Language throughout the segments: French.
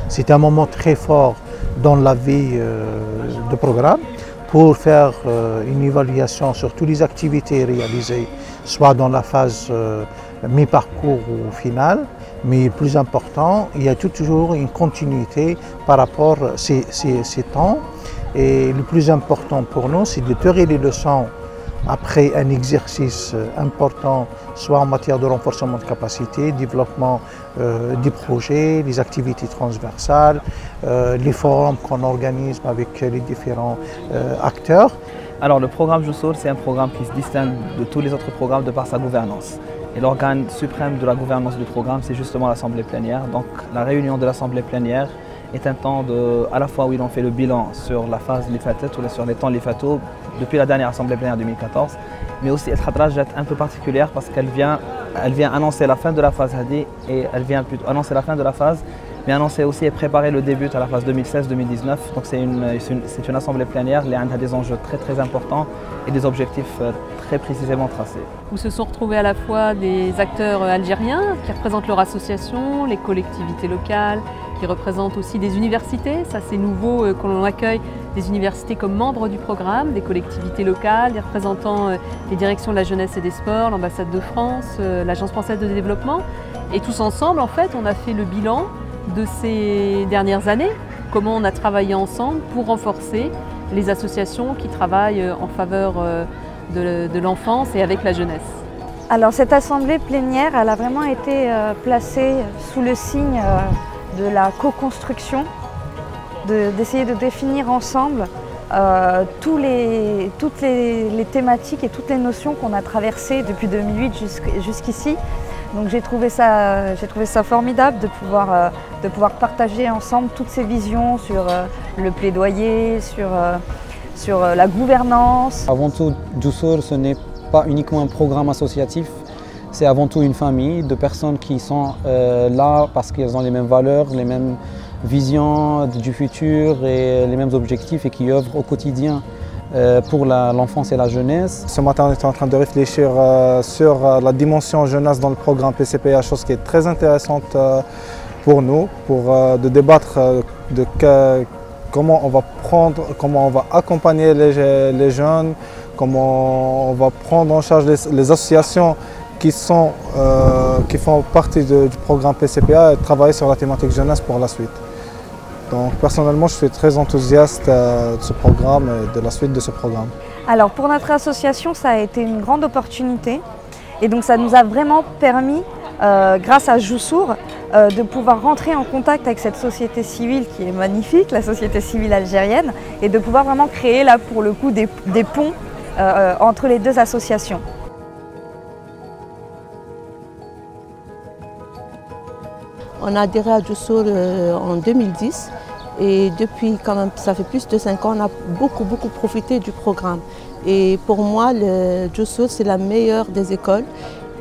C'est un moment très fort dans la vie de programme pour faire une évaluation sur toutes les activités réalisées, soit dans la phase mi-parcours ou finale, mais le plus important, il y a toujours une continuité par rapport à ces temps. Et le plus important pour nous, c'est de tirer les leçons après un exercice important, soit en matière de renforcement de capacité, développement des projets, les activités transversales, les forums qu'on organise avec les différents acteurs. Alors le programme Joussour, c'est un programme qui se distingue de tous les autres programmes de par sa gouvernance. Et l'organe suprême de la gouvernance du programme, c'est justement l'Assemblée plénière. Donc la réunion de l'Assemblée plénière est un temps à la fois où on fait le bilan sur la phase Lifatet ou sur les temps Lifato depuis la dernière Assemblée plénière 2014, mais aussi elle est un peu particulière parce qu'elle vient annoncer la fin de la phase Hadi et elle vient plutôt annoncer la fin de la phase, mais annoncer aussi et préparer le début à la phase 2016-2019. Donc c'est une Assemblée plénière qui a des enjeux très importants et des objectifs très précisément tracés. Où se sont retrouvés à la fois des acteurs algériens qui représentent leur association, les collectivités locales, qui représentent aussi des universités. Ça c'est nouveau que l'on accueille des universités comme membres du programme, des collectivités locales, des représentants des directions de la jeunesse et des sports, l'ambassade de France, l'Agence française de développement. Et tous ensemble, en fait, on a fait le bilan de ces dernières années, comment on a travaillé ensemble pour renforcer les associations qui travaillent en faveur de l'enfance et avec la jeunesse. Alors cette assemblée plénière, elle a vraiment été placée sous le signe de la co-construction, d'essayer de définir ensemble toutes les thématiques et toutes les notions qu'on a traversées depuis 2008 jusqu'ici. Donc j'ai trouvé ça formidable de pouvoir partager ensemble toutes ces visions sur le plaidoyer, sur la gouvernance. Avant tout, Joussour, ce n'est pas uniquement un programme associatif, c'est avant tout une famille de personnes qui sont là parce qu'elles ont les mêmes valeurs, les mêmes visions du futur et les mêmes objectifs et qui œuvrent au quotidien pour l'enfance et la jeunesse. Ce matin, on était en train de réfléchir sur la dimension jeunesse dans le programme PCPA, chose qui est très intéressante pour nous, de débattre de comment on va accompagner les jeunes, comment on va prendre en charge les associations qui font partie du programme PCPA et travailler sur la thématique jeunesse pour la suite. Donc personnellement, je suis très enthousiaste de ce programme et de la suite de ce programme. Alors pour notre association, ça a été une grande opportunité et donc ça nous a vraiment permis, grâce à Joussour, de pouvoir rentrer en contact avec cette société civile qui est magnifique, la société civile algérienne, et de pouvoir vraiment créer là pour le coup des ponts entre les deux associations. On a adhéré à Joussour en 2010 et depuis quand même, ça fait plus de 5 ans, on a beaucoup profité du programme. Et pour moi, Joussour, c'est la meilleure des écoles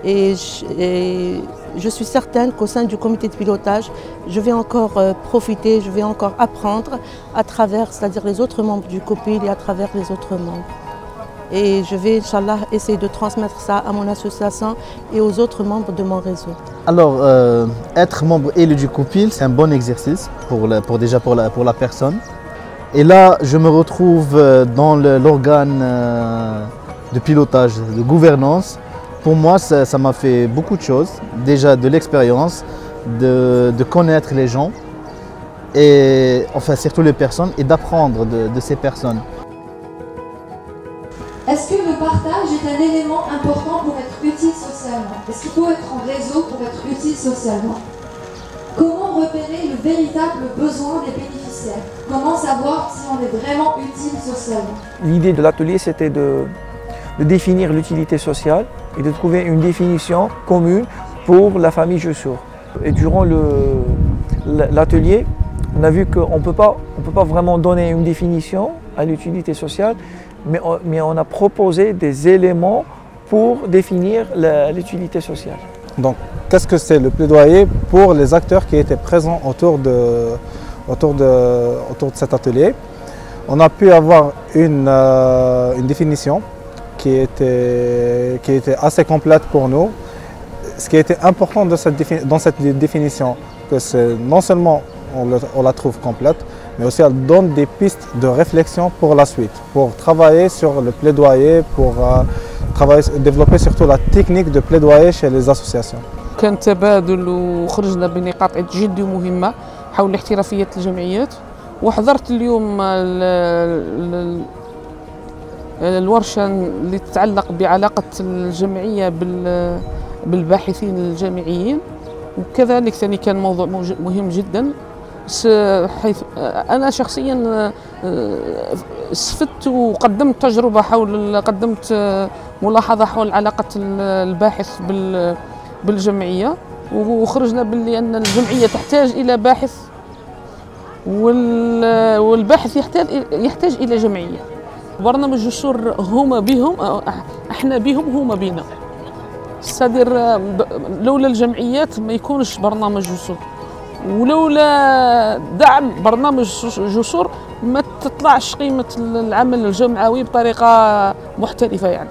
et je suis certaine qu'au sein du comité de pilotage, je vais encore profiter, je vais encore apprendre à travers, c'est-à-dire les autres membres du COPIL et à travers les autres membres. Et je vais, Inch'Allah, essayer de transmettre ça à mon association et aux autres membres de mon réseau. Alors, être membre élu du COPIL, c'est un bon exercice pour la personne. Et là, je me retrouve dans l'organe de pilotage, de gouvernance. Pour moi, ça m'a fait beaucoup de choses. Déjà de l'expérience, de connaître les gens, et enfin surtout les personnes, et d'apprendre de ces personnes. Est-ce que le partage est un élément important pour être utile socialement? Est-ce qu'il faut être en réseau pour être utile socialement? Comment repérer le véritable besoin des bénéficiaires? Comment savoir si on est vraiment utile socialement? L'idée de l'atelier, c'était de définir l'utilité sociale et de trouver une définition commune pour la famille Joussour. Et durant l'atelier, on a vu qu'on ne peut pas vraiment donner une définition à l'utilité sociale, mais on a proposé des éléments pour définir l'utilité sociale. Donc, qu'est-ce que c'est le plaidoyer pour les acteurs qui étaient présents autour de cet atelier? On a pu avoir une définition qui était assez complète pour nous. Ce qui était important dans cette définition, que c'est non seulement on la trouve complète, mais aussi elle donne des pistes de réflexion pour la suite, pour travailler sur le plaidoyer, pour développer surtout la technique de plaidoyer chez les associations. كان تبادل وخرجنا بنقاط جد مهمة حول احترافية الجمعيات، وحضرت اليوم الورشة اللي تتعلق بعلاقة الجمعية بالباحثين الجامعيين، وكذلك ثاني كان موضوع مهم جدا، حيث أنا شخصيا استفدت وقدمت تجربة قدمت ملاحظة حول علاقة الباحث بالجمعية، وخرجنا باللي أن الجمعية تحتاج إلى باحث والباحث يحتاج إلى جمعية. برنامج جسور هما بهم، احنا بهم هما بينا. صدر لولا الجمعيات ما يكونش برنامج جسور، ولولا دعم برنامج جسور ما تطلعش قيمة العمل الجمعوي بطريقة محترفة يعني.